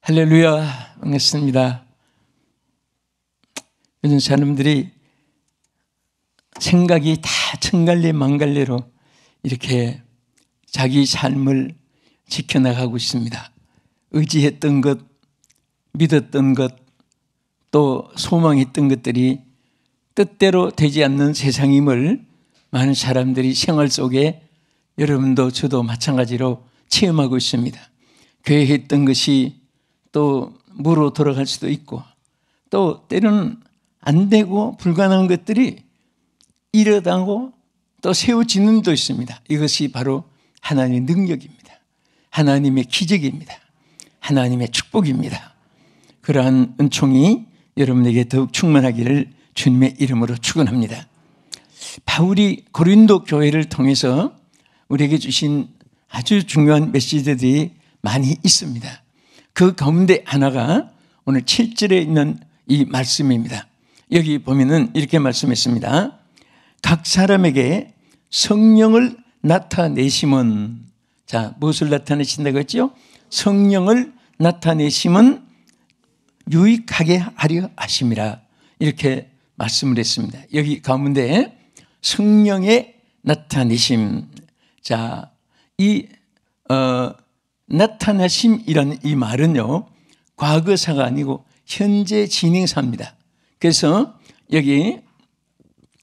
할렐루야, 반갑습니다. 요즘 사람들이 생각이 다 천갈래 만갈래로 이렇게 자기 삶을 지켜나가고 있습니다. 의지했던 것, 믿었던 것, 또 소망했던 것들이 뜻대로 되지 않는 세상임을 많은 사람들이 생활 속에 여러분도 저도 마찬가지로 체험하고 있습니다. 계획했던 것이 또 무로 돌아갈 수도 있고, 또 때로는 안 되고 불가능한 것들이 일어나고 또 세워지는 것도 있습니다. 이것이 바로 하나님의 능력입니다. 하나님의 기적입니다. 하나님의 축복입니다. 그러한 은총이 여러분에게 더욱 충만하기를 주님의 이름으로 축원합니다. 바울이 고린도 교회를 통해서 우리에게 주신 아주 중요한 메시지들이 많이 있습니다. 그 가운데 하나가 오늘 7절에 있는 이 말씀입니다. 여기 보면은 이렇게 말씀했습니다. 각 사람에게 성령을 나타내심은, 자, 무엇을 나타내신다고 했죠? 성령을 나타내심은 유익하게 하려 하심이라, 이렇게 말씀을 했습니다. 여기 가운데 성령의 나타내심, 자, 이 나타나심이라는 이 말은요, 과거사가 아니고 현재 진행사입니다. 그래서 여기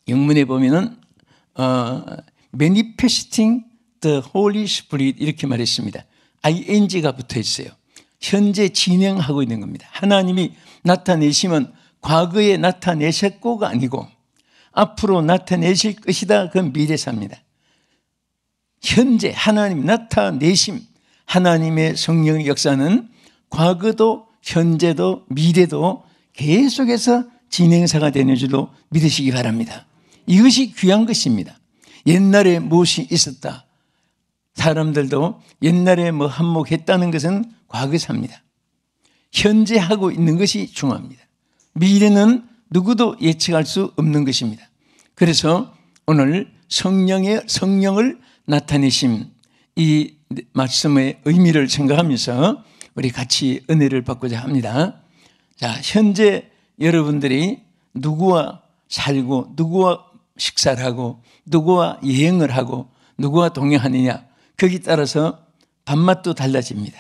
영문에 보면은 manifesting the Holy Spirit 이렇게 말했습니다. ing가 붙어 있어요. 현재 진행하고 있는 겁니다. 하나님이 나타내시면 과거에 나타내셨고가 아니고 앞으로 나타내실 것이다, 그 미래사입니다. 현재 하나님 나타내심, 하나님의 성령의 역사는 과거도 현재도 미래도 계속해서 진행사가 되는 줄로 믿으시기 바랍니다. 이것이 귀한 것입니다. 옛날에 무엇이 있었다, 사람들도 옛날에 뭐 한몫했다는 것은 과거사입니다. 현재 하고 있는 것이 중요합니다. 미래는 누구도 예측할 수 없는 것입니다. 그래서 오늘 성령을 나타내심, 이 말씀의 의미를 생각하면서 우리 같이 은혜를 받고자 합니다. 자, 현재 여러분들이 누구와 살고 누구와 식사를 하고 누구와 여행을 하고 누구와 동행하느냐, 거기에 따라서 밥맛도 달라집니다.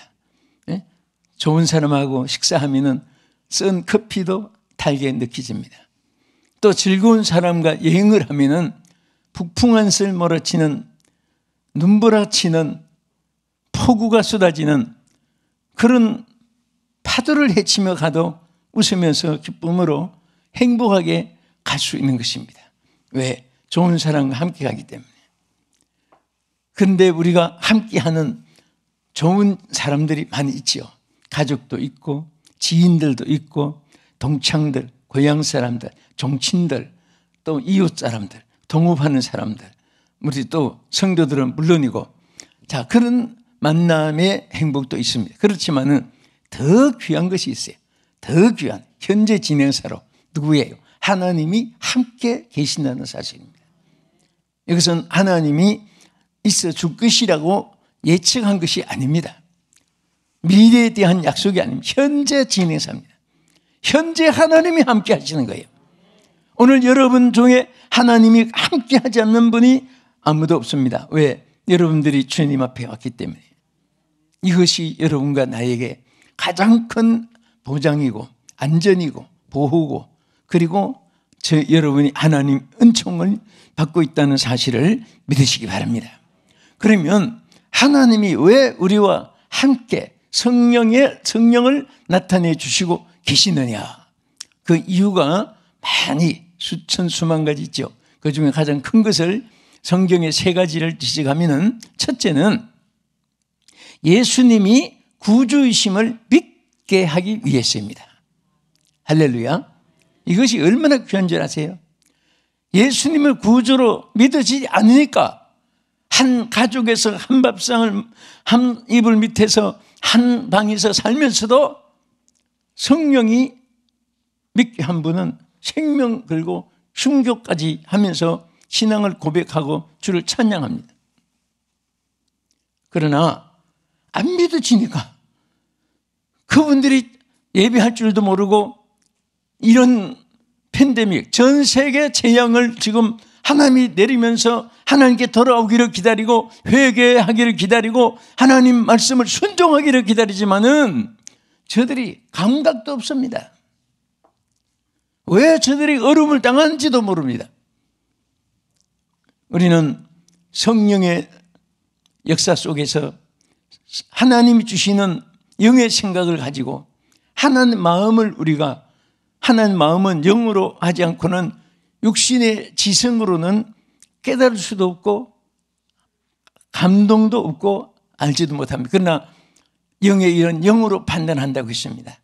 네? 좋은 사람하고 식사하면은 쓴 커피도 달게 느껴집니다. 또 즐거운 사람과 여행을 하면은 북풍한 술 몰아치는, 눈보라치는, 폭우가 쏟아지는 그런 파도를 헤치며 가도 웃으면서 기쁨으로 행복하게 갈 수 있는 것입니다. 왜? 좋은 사람과 함께 가기 때문에. 그런데 우리가 함께하는 좋은 사람들이 많이 있죠. 가족도 있고 지인들도 있고 동창들, 고향 사람들, 종친들, 또 이웃 사람들, 동업하는 사람들, 우리 또 성도들은 물론이고, 자, 그런 만남의 행복도 있습니다. 그렇지만은 더 귀한 것이 있어요. 더 귀한 현재 진행사로 누구예요? 하나님이 함께 계신다는 사실입니다. 이것은 하나님이 있어 줄 것이라고 예측한 것이 아닙니다. 미래에 대한 약속이 아닙니다. 현재 진행사입니다. 현재 하나님이 함께 하시는 거예요. 오늘 여러분 중에 하나님이 함께 하지 않는 분이 아무도 없습니다. 왜? 여러분들이 주님 앞에 왔기 때문에. 이것이 여러분과 나에게 가장 큰 보장이고 안전이고 보호고, 그리고 여러분이 하나님 은총을 받고 있다는 사실을 믿으시기 바랍니다. 그러면 하나님이 왜 우리와 함께 성령을 나타내 주시고 계시느냐, 그 이유가 많이 수천 수만 가지 있죠. 그 중에 가장 큰 것을 성경의 세 가지를 지적하면은, 첫째는 예수님이 구주이심을 믿게 하기 위해서입니다. 할렐루야. 이것이 얼마나 귀한 줄 아세요? 예수님을 구주로 믿어지지 않으니까 한 가족에서 한 밥상을, 한 이불 밑에서 한 방에서 살면서도 성령이 믿게 한 분은 생명 걸고 순교까지 하면서 신앙을 고백하고 주를 찬양합니다. 그러나 안 믿어지니까 그분들이 예배할 줄도 모르고 이런 팬데믹, 전 세계 재앙을 지금 하나님이 내리면서 하나님께 돌아오기를 기다리고 회개하기를 기다리고 하나님 말씀을 순종하기를 기다리지만은 저들이 감각도 없습니다. 왜 저들이 어려움을 당하는지도 모릅니다. 우리는 성령의 역사 속에서 하나님이 주시는 영의 생각을 가지고 하나님 마음을 우리가 하나님 마음은 영으로 하지 않고는 육신의 지성으로는 깨달을 수도 없고 감동도 없고 알지도 못합니다. 그러나 영의 이런 영으로 판단한다고 했습니다.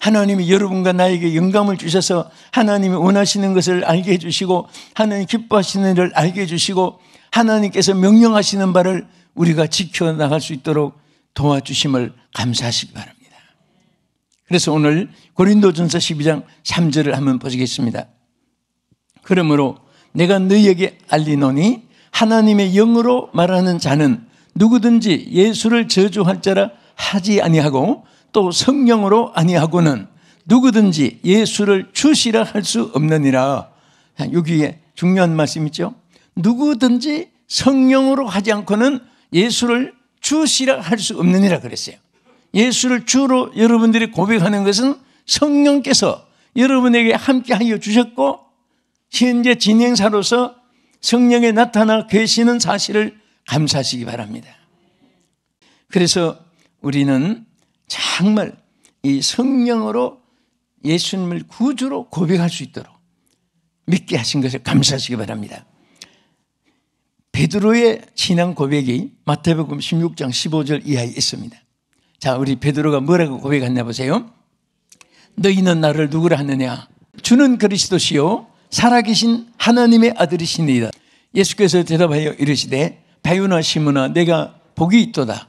하나님이 여러분과 나에게 영감을 주셔서 하나님이 원하시는 것을 알게 해주시고 하나님 기뻐하시는 일을 알게 해주시고 하나님께서 명령하시는 바를 우리가 지켜나갈 수 있도록 도와주심을 감사하시기 바랍니다. 그래서 오늘 고린도전서 12장 3절을 한번 보시겠습니다. 그러므로 내가 너희에게 알리노니 하나님의 영으로 말하는 자는 누구든지 예수를 저주할 자라 하지 아니하고 또 성령으로 아니하고는 누구든지 예수를 주시라 할 수 없느니라. 여기에 중요한 말씀이죠. 누구든지 성령으로 하지 않고는 예수를 주시라 할 수 없느니라 그랬어요. 예수를 주로 여러분들이 고백하는 것은 성령께서 여러분에게 함께하여 주셨고 현재 진행사로서 성령에 나타나 계시는 사실을 감사하시기 바랍니다. 그래서 우리는 정말 이 성령으로 예수님을 구주로 고백할 수 있도록 믿게 하신 것을 감사하시기 바랍니다. 베드로의 신앙 고백이 마태복음 16장 15절 이하에 있습니다. 자, 우리 베드로가 뭐라고 고백했나 보세요. 너희는 나를 누구라 하느냐? 주는 그리스도시요 살아계신 하나님의 아들이시니이다. 예수께서 대답하여 이르시되 바요나 시몬아 내가 복이 있도다.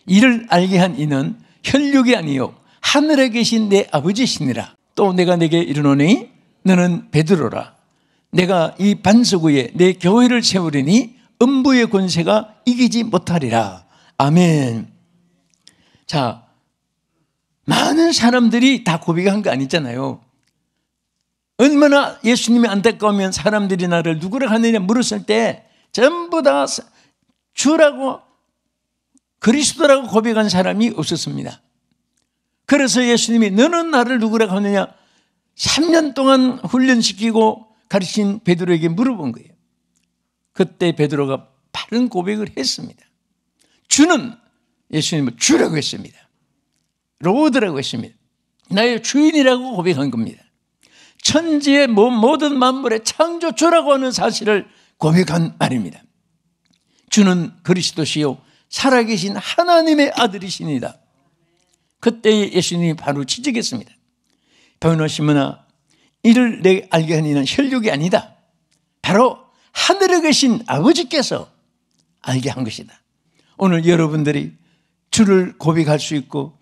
이를 알게 한 이는 혈육이 아니요 하늘에 계신 내 아버지시니라. 또 내가 내게 이르노니 너는 베드로라. 내가 이 반석 위에 내 교회를 세우리니 음부의 권세가 이기지 못하리라. 아멘. 자, 많은 사람들이 다 고백한 거 아니잖아요. 얼마나 예수님이 안타까우면 사람들이 나를 누구라 하느냐 물었을 때 전부 다 주라고 그리스도라고 고백한 사람이 없었습니다. 그래서 예수님이 너는 나를 누구라고 하느냐 3년 동안 훈련시키고 가르친 베드로에게 물어본 거예요. 그때 베드로가 바른 고백을 했습니다. 주는 예수님을 주라고 했습니다. 로드라고 했습니다. 나의 주인이라고 고백한 겁니다. 천지의 모든 만물의 창조주라고 하는 사실을 고백한 말입니다. 주는 그리스도시요 살아계신 하나님의 아들이시니다. 그때 예수님이 바로 지적했습니다. 바요나 시몬아 이를 내게 알게 하니는 혈육이 아니다. 바로 하늘에 계신 아버지께서 알게 한 것이다. 오늘 여러분들이 주를 고백할 수 있고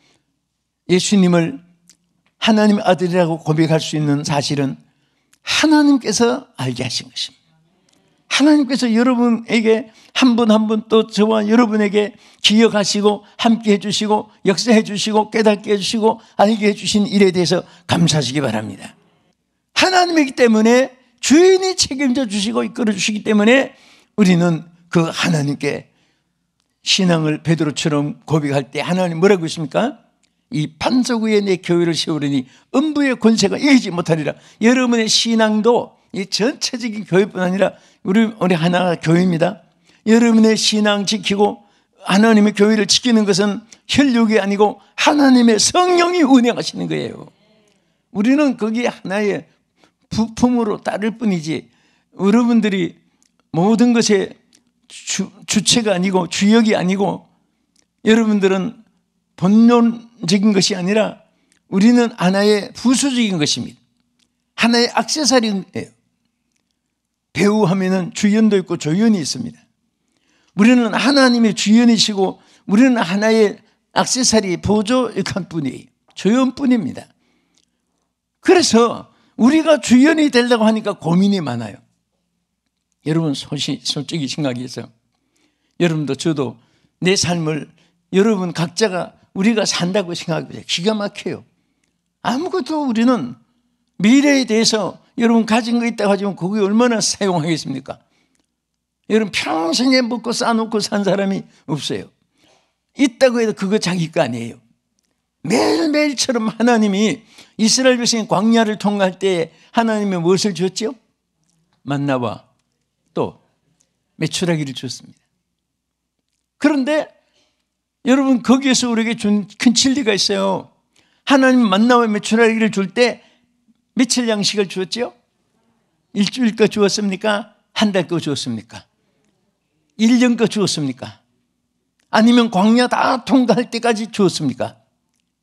예수님을 하나님의 아들이라고 고백할 수 있는 사실은 하나님께서 알게 하신 것입니다. 하나님께서 여러분에게 한 분 한 분 또 저와 여러분에게 기억하시고 함께 해주시고 역사해 주시고 깨닫게 해주시고 알게 해주신 일에 대해서 감사하시기 바랍니다. 하나님이기 때문에 주인이 책임져 주시고 이끌어 주시기 때문에 우리는 그 하나님께 신앙을 베드로처럼 고백할 때 하나님 뭐라고 했습니까? 이 반석 위에 내 교회를 세우리니 음부의 권세가 이기지 못하리라. 여러분의 신앙도 이 전체적인 교회뿐 아니라 우리 하나 교회입니다. 여러분의 신앙 지키고 하나님의 교회를 지키는 것은 혈육이 아니고 하나님의 성령이 운행하시는 거예요. 우리는 거기에 하나의 부품으로 따를 뿐이지 여러분들이 모든 것의 주체가 아니고 주역이 아니고 여러분들은 본론적인 것이 아니라 우리는 하나의 부수적인 것입니다. 하나의 액세서리예요. 배우 하면은 주연도 있고 조연이 있습니다. 우리는 하나님의 주연이시고 우리는 하나의 액세서리 보조 역할 뿐이에요. 조연뿐입니다. 그래서 우리가 주연이 되려고 하니까 고민이 많아요. 여러분 솔직히 생각해서 여러분도 저도 내 삶을 여러분 각자가 우리가 산다고 생각해보세요. 기가 막혀요. 아무것도 우리는 미래에 대해서 여러분 가진 거 있다고 하지만 그게 얼마나 사용하겠습니까? 여러분 평생에 먹고 쌓아놓고 산 사람이 없어요. 있다고 해도 그거 자기 거 아니에요. 매일매일처럼 하나님이 이스라엘 백성이 광야를 통과할 때 하나님이 무엇을 줬죠? 만나와 또 메추라기를 줬습니다. 그런데 여러분 거기에서 우리에게 준 큰 진리가 있어요. 하나님 만나와 메추라기를 줄 때 며칠 양식을 주었죠? 일주일 거 주었습니까? 한 달 거 주었습니까? 1년 거 주었습니까? 아니면 광야 다 통과할 때까지 주었습니까?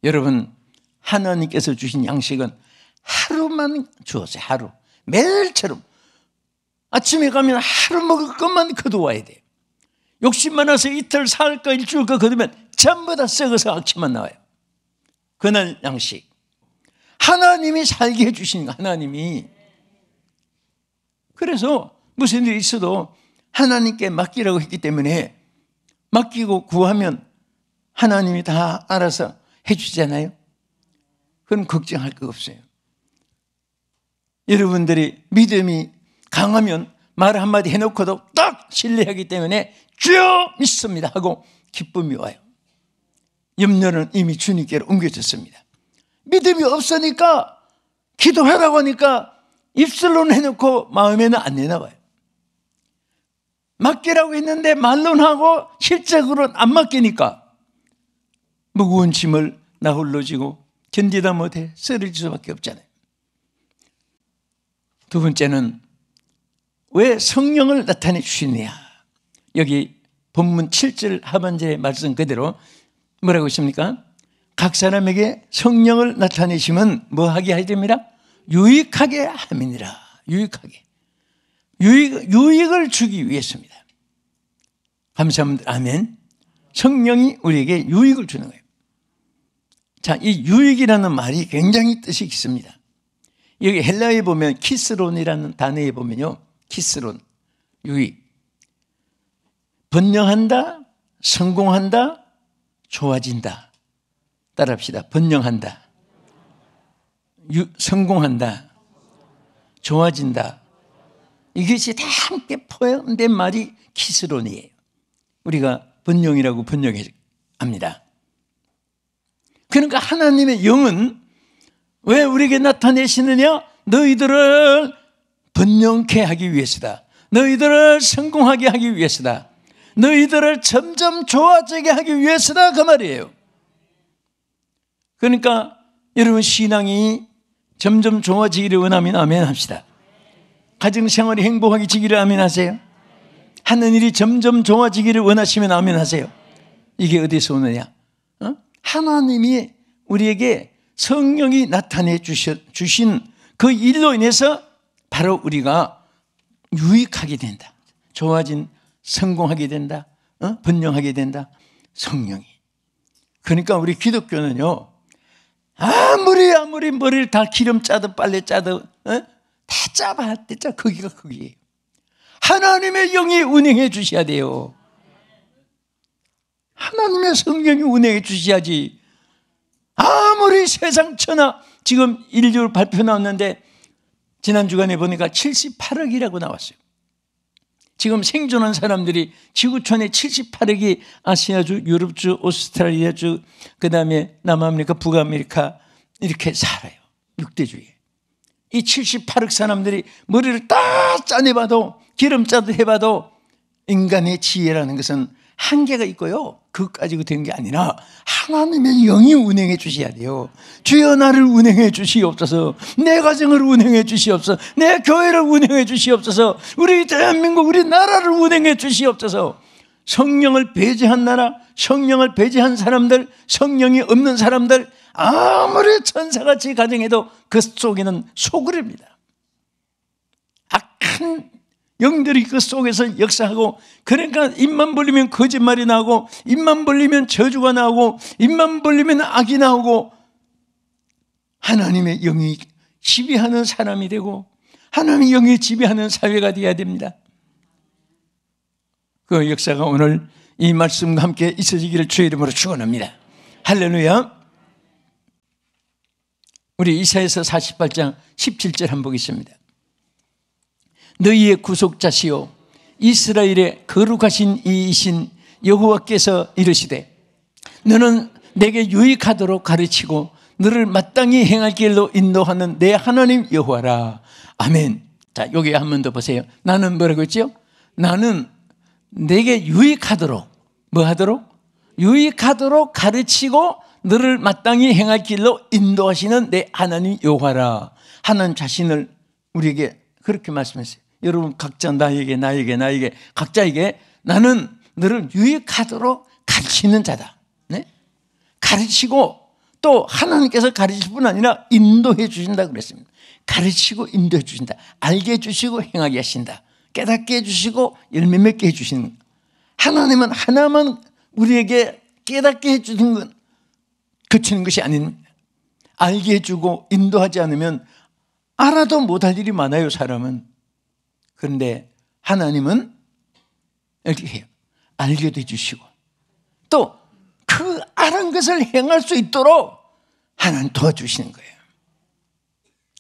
여러분 하나님께서 주신 양식은 하루만 주었어요. 하루. 매일처럼 아침에 가면 하루 먹을 것만 거두어와야 돼요. 욕심 많아서 이틀, 사흘 거, 일주일 거 거두면 전부 다 썩어서 악취만 나와요. 그날 양식. 하나님이 살게 해주신 거, 하나님이. 그래서 무슨 일이 있어도 하나님께 맡기라고 했기 때문에 맡기고 구하면 하나님이 다 알아서 해주잖아요. 그럼 걱정할 거 없어요. 여러분들이 믿음이 강하면 말 한마디 해놓고도 딱 신뢰하기 때문에 주여 믿습니다 하고 기쁨이 와요. 염려는 이미 주님께로 옮겨졌습니다. 믿음이 없으니까 기도하라고 하니까 입술로는 해놓고 마음에는 안 내나와요. 맡기라고 했는데 말로는 하고 실적으로는 안 맡기니까 무거운 짐을 나 홀로 지고 견디다 못해 쓰러질 수밖에 없잖아요. 두 번째는 왜 성령을 나타내 주시느냐. 여기 본문 7절 하반절의 말씀 그대로 뭐라고 있습니까? 각 사람에게 성령을 나타내시면 뭐 하게 하야 됩니다? 유익하게 함이니라. 유익하게. 유익을 주기 위해서입니다. 감사합니다. 아멘. 성령이 우리에게 유익을 주는 거예요. 자, 이 유익이라는 말이 굉장히 뜻이 있습니다. 여기 헬라어에 보면 키스론이라는 단어에 보면요. 키스론, 유익. 번영한다, 성공한다, 좋아진다. 따라합시다. 번영한다, 성공한다, 좋아진다. 이것이 다 함께 포함된 말이 키스론이에요. 우리가 번영이라고 번영합니다. 그러니까 하나님의 영은 왜 우리에게 나타내시느냐? 너희들을 번영케 하기 위해서다. 너희들을 성공하게 하기 위해서다. 너희들을 점점 좋아지게 하기 위해서다. 그 말이에요. 그러니까 여러분 신앙이 점점 좋아지기를 원하면 아멘 합시다. 가정생활이 행복하게지기를 아멘 하세요. 하는 일이 점점 좋아지기를 원하시면 아멘 하세요. 이게 어디서 오느냐? 하나님이 우리에게 성령이 나타내 주신 그 일로 인해서 바로 우리가 유익하게 된다. 좋아진, 성공하게 된다. 번영하게 된다. 성령이. 그러니까 우리 기독교는요. 아무리 머리를 다 기름 짜도 빨래 짜도 다 짜봐야 돼. 거기가 거기에요. 하나님의 영이 운행해 주셔야 돼요. 하나님의 성령이 운행해 주셔야지. 아무리 세상 천하, 지금 인류 발표 나왔는데 지난 주간에 보니까 78억이라고 나왔어요. 지금 생존한 사람들이 지구촌에 78억이 아시아주, 유럽주, 오스트랄리아주, 그 다음에 남아메리카, 북아메리카 이렇게 살아요. 육대주의에. 이 78억 사람들이 머리를 딱 짜내봐도 기름 짜도 해봐도 인간의 지혜라는 것은 한계가 있고요. 그것 가지고 된 게 아니라 하나님의 영이 운행해 주셔야 돼요. 주여 나를 운행해 주시옵소서. 내 가정을 운행해 주시옵소서. 내 교회를 운행해 주시옵소서. 우리 대한민국 우리 나라를 운행해 주시옵소서. 성령을 배제한 나라, 성령을 배제한 사람들, 성령이 없는 사람들 아무리 천사같이 가정해도 그 속에는 소굴입니다. 악한 영들이 그 속에서 역사하고, 그러니까 입만 벌리면 거짓말이 나오고, 입만 벌리면 저주가 나오고, 입만 벌리면 악이 나오고, 하나님의 영이 지배하는 사람이 되고 하나님의 영이 지배하는 사회가 되어야 됩니다. 그 역사가 오늘 이 말씀과 함께 있어지기를 주의 이름으로 축원합니다. 할렐루야. 우리 이사야서 48장 17절 한번 보겠습니다. 너희의 구속자시요 이스라엘의 거룩하신 이이신 여호와께서 이르시되 너는 내게 유익하도록 가르치고 너를 마땅히 행할 길로 인도하는 내 하나님 여호와라. 아멘. 자, 여기 한 번 더 보세요. 나는 뭐라고 했죠? 나는 내게 유익하도록, 뭐 하도록? 유익하도록 가르치고 너를 마땅히 행할 길로 인도하시는 내 하나님 여호와라. 하나님 자신을 우리에게 그렇게 말씀했어요. 여러분 각자 나에게 각자에게 나는 너를 유익하도록 가르치는 자다. 네? 가르치고 또 하나님께서 가르칠 뿐 아니라 인도해 주신다 그랬습니다. 가르치고 인도해 주신다. 알게 해주시고 행하게 하신다. 깨닫게 해주시고 열매 맺게 해주시는. 하나님은 하나만 우리에게 깨닫게 해주는 건 그치는 것이 아닙니다. 알게 해주고 인도하지 않으면 알아도 못할 일이 많아요, 사람은. 그런데 하나님은 이렇게 해요. 알게도 해주시고 또 그 아는 것을 행할 수 있도록 하나님 도와주시는 거예요.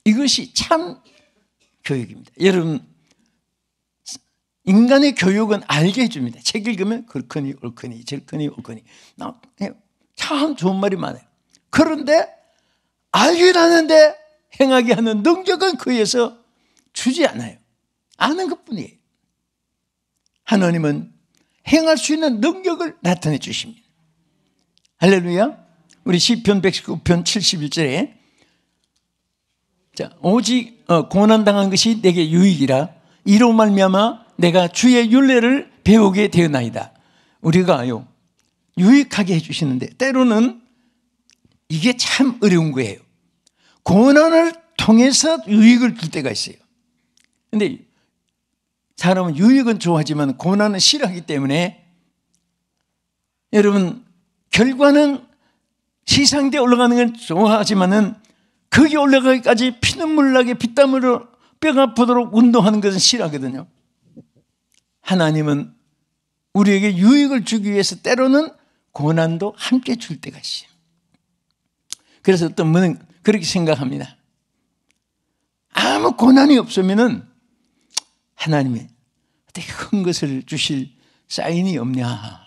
이것이 참 교육입니다. 여러분, 인간의 교육은 알게 해줍니다. 책 읽으면 그렇거니 옳거니 저렇거니 옳거니 참 좋은 말이 많아요. 그런데 알긴 하는데 행하게 하는 능력은 그에서 주지 않아요. 아는 것뿐이에요. 하나님은 행할 수 있는 능력을 나타내 주십니다. 할렐루야. 우리 시편 119편 71절에 자, 오직 고난당한 것이 내게 유익이라 이로 말미암아 내가 주의 율례를 배우게 되었나이다. 우리가요 유익하게 해주시는데 때로는 이게 참 어려운 거예요. 고난을 통해서 유익을 줄 때가 있어요. 그런데 사람은 유익은 좋아하지만 고난은 싫어하기 때문에 여러분 결과는 시상대에 올라가는 건 좋아하지만은 거기 올라가기까지 피눈물 나게 핏땀으로 뼈가 아프도록 운동하는 것은 싫어하거든요. 하나님은 우리에게 유익을 주기 위해서 때로는 고난도 함께 줄 때가 있어요. 그래서 어떤 분은 그렇게 생각합니다. 아무 고난이 없으면은 하나님이 어떻게 큰 것을 주실 사인이 없냐.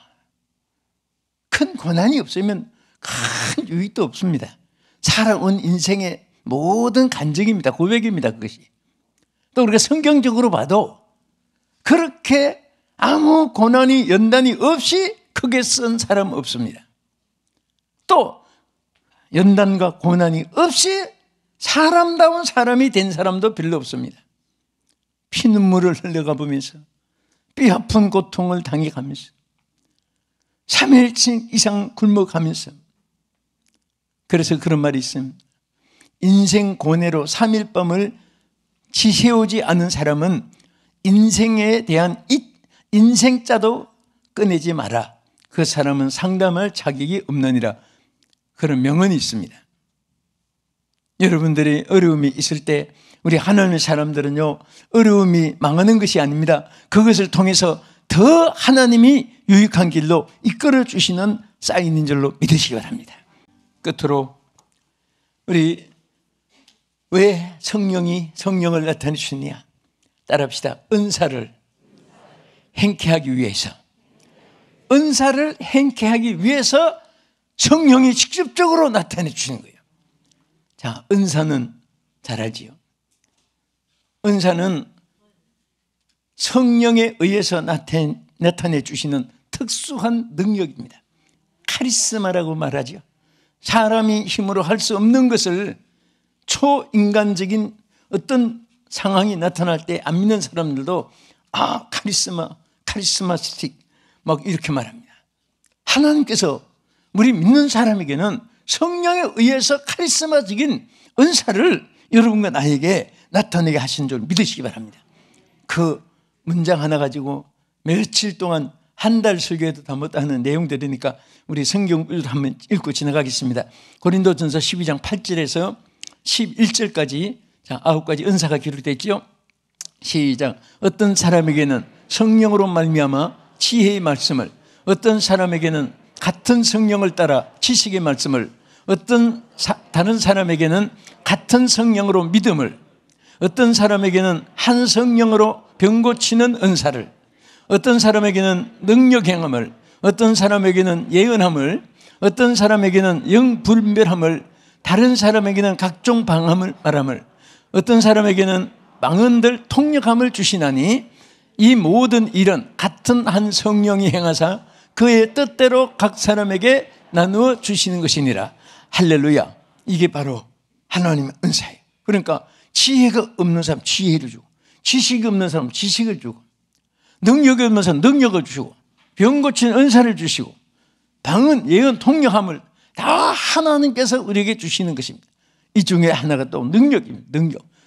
큰 고난이 없으면 큰 유익도 없습니다. 살아온 인생의 모든 간증입니다. 고백입니다. 그것이. 또 우리가 성경적으로 봐도 그렇게 아무 고난이 연단이 없이 크게 쓴 사람 없습니다. 또 연단과 고난이 없이 사람다운 사람이 된 사람도 별로 없습니다. 피눈물을 흘려가 보면서 뼈 아픈 고통을 당해가면서 3일 이상 굶어가면서 그래서 그런 말이 있습니다. 인생 고뇌로 3일 밤을 지새우지 않은 사람은 인생에 대한 인생자도 꺼내지 마라. 그 사람은 상담할 자격이 없느니라. 그런 명언이 있습니다. 여러분들이 어려움이 있을 때 우리 하나님의 사람들은요 어려움이 망하는 것이 아닙니다. 그것을 통해서 더 하나님이 유익한 길로 이끌어 주시는 사인인 줄로 믿으시기 바랍니다. 끝으로 우리 왜 성령을 나타내 주시느냐? 따라합시다. 은사를 행케하기 위해서. 은사를 행케하기 위해서 성령이 직접적으로 나타내 주시는 거예요. 자, 은사는 잘 알지요. 은사는 성령에 의해서 나타내 주시는 특수한 능력입니다. 카리스마라고 말하죠. 사람이 힘으로 할 수 없는 것을 초인간적인 어떤 상황이 나타날 때 안 믿는 사람들도 카리스마틱 막 이렇게 말합니다. 하나님께서 우리 믿는 사람에게는 성령에 의해서 카리스마적인 은사를 여러분과 나에게 나타내게 하신 줄 믿으시기 바랍니다. 그 문장 하나 가지고 며칠 동안 한 달 설교에도 다 못하는 내용들이니까 우리 성경 한번 읽고 지나가겠습니다. 고린도전서 12장 8절에서 11절까지 자, 9가지 은사가 기록되어 있죠. 시작. 어떤 사람에게는 성령으로 말미암아 지혜의 말씀을, 어떤 사람에게는 같은 성령을 따라 지식의 말씀을, 다른 사람에게는 같은 성령으로 믿음을, 어떤 사람에게는 한 성령으로 병 고치는 은사를, 어떤 사람에게는 능력 행함을, 어떤 사람에게는 예언함을, 어떤 사람에게는 영분별함을, 다른 사람에게는 각종 방언을 말함을, 어떤 사람에게는 망언들 통역함을 주시나니 이 모든 일은 같은 한 성령이 행하사 그의 뜻대로 각 사람에게 나누어 주시는 것이니라. 할렐루야. 이게 바로 하나님의 은사예요. 그러니까 지혜가 없는 사람 지혜를 주고, 지식이 없는 사람 지식을 주고, 능력이 없는 사람 능력을 주시고, 병 고치는 은사를 주시고, 방언, 예언, 통역함을 다 하나님께서 우리에게 주시는 것입니다. 이 중에 하나가 또 능력입니다.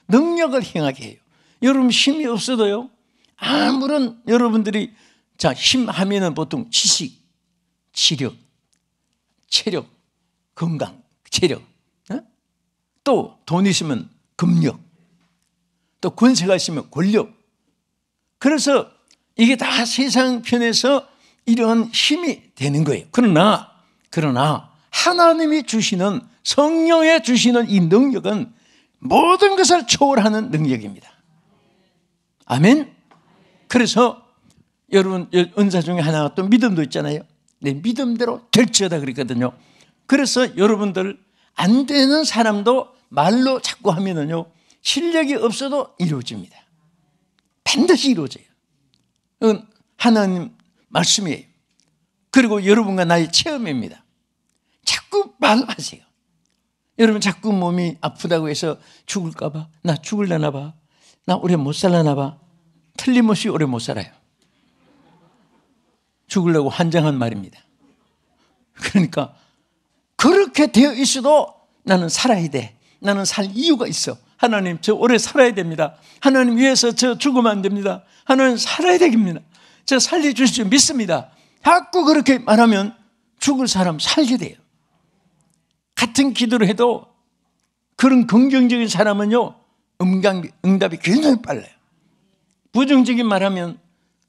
능력을 행하게 해요. 여러분 힘이 없어도요, 아무런 여러분들이 힘 하면은 보통 지식, 지력, 체력, 건강, 체력, 또 돈 있으면 금력, 또 권세가 있으면 권력. 그래서 이게 다 세상 편에서 이런 힘이 되는 거예요. 그러나 하나님이 주시는, 성령에 주시는 이 능력은 모든 것을 초월하는 능력입니다. 아멘. 그래서 여러분 은사 중에 하나가 또 믿음도 있잖아요. 내 믿음대로 될지어다 그랬거든요. 그래서 여러분들 안 되는 사람도 말로 자꾸 하면은요, 실력이 없어도 이루어집니다. 반드시 이루어져요. 이건 하나님 말씀이에요. 그리고 여러분과 나의 체험입니다. 자꾸 말하세요. 여러분 자꾸 몸이 아프다고 해서 죽을까 봐, 나 죽을려나 봐, 나 오래 못 살려나 봐. 틀림없이 오래 못 살아요. 죽으려고 환장한 말입니다. 그러니까 그렇게 되어 있어도 나는 살아야 돼. 나는 살 이유가 있어. 하나님 저 오래 살아야 됩니다. 하나님 위해서 저 죽으면 안 됩니다. 하나님 살아야 되겠습니다. 저 살려주실 줄 믿습니다. 자꾸 그렇게 말하면 죽을 사람 살게 돼요. 같은 기도를 해도 그런 긍정적인 사람은요, 응답이 굉장히 빨라요. 부정적인 말하면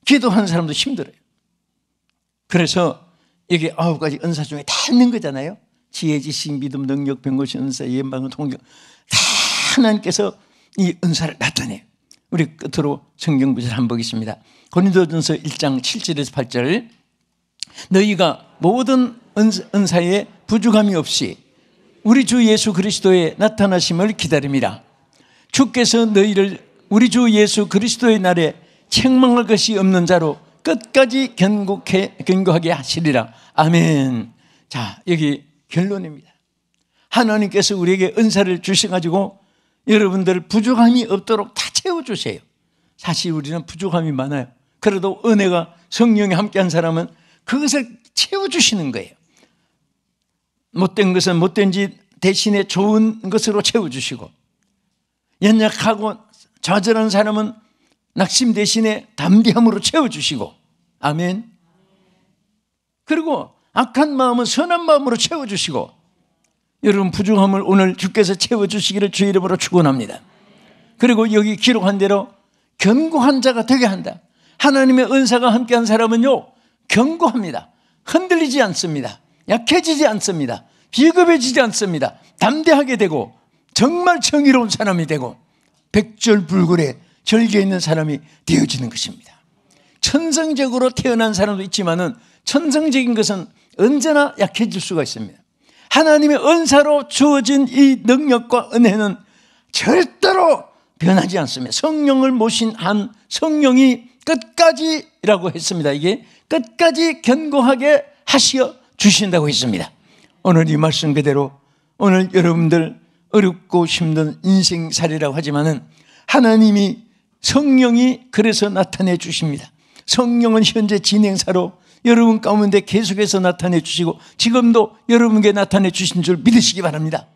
기도하는 사람도 힘들어요. 그래서 여기 9가지 은사 중에 다 있는 거잖아요. 지혜, 지식, 믿음, 능력, 병 고치는 은사, 예언, 방언, 통역, 다 하나님께서 이 은사를 나타내요. 우리 끝으로 성경 구절 한번 보겠습니다. 고린도전서 1장 7절에서 8절. 너희가 모든 은사에 부족함이 없이 우리 주 예수 그리스도의 나타나심을 기다림이라. 주께서 너희를 우리 주 예수 그리스도의 날에 책망할 것이 없는 자로 끝까지 견고하게 하시리라. 아멘. 자, 여기 결론입니다. 하나님께서 우리에게 은사를 주셔가지고 여러분들 부족함이 없도록 다 채워주세요. 사실 우리는 부족함이 많아요. 그래도 은혜가, 성령이 함께한 사람은 그것을 채워주시는 거예요. 못된 것은 못된지 대신에 좋은 것으로 채워주시고, 연약하고 좌절한 사람은 낙심 대신에 담대함으로 채워주시고, 아멘. 그리고 악한 마음은 선한 마음으로 채워주시고, 여러분 부족함을 오늘 주께서 채워주시기를 주의 이름으로 축원합니다. 그리고 여기 기록한 대로 견고한 자가 되게 한다. 하나님의 은사가 함께한 사람은요, 견고합니다. 흔들리지 않습니다. 약해지지 않습니다. 비겁해지지 않습니다. 담대하게 되고 정말 정의로운 사람이 되고 백절불굴에 절개 있는 사람이 되어지는 것입니다. 천성적으로 태어난 사람도 있지만은 천성적인 것은 언제나 약해질 수가 있습니다. 하나님의 은사로 주어진 이 능력과 은혜는 절대로 변하지 않습니다. 성령을 모신 한 성령이 끝까지라고 했습니다. 이게 끝까지 견고하게 하시어 주신다고 했습니다. 오늘 이 말씀 그대로 오늘 여러분들 어렵고 힘든 인생살이라고 하지만은 하나님이 성령이 그래서 나타내 주십니다. 성령은 현재 진행사로 여러분 가운데 계속해서 나타내 주시고 지금도 여러분에게 나타내 주신 줄 믿으시기 바랍니다.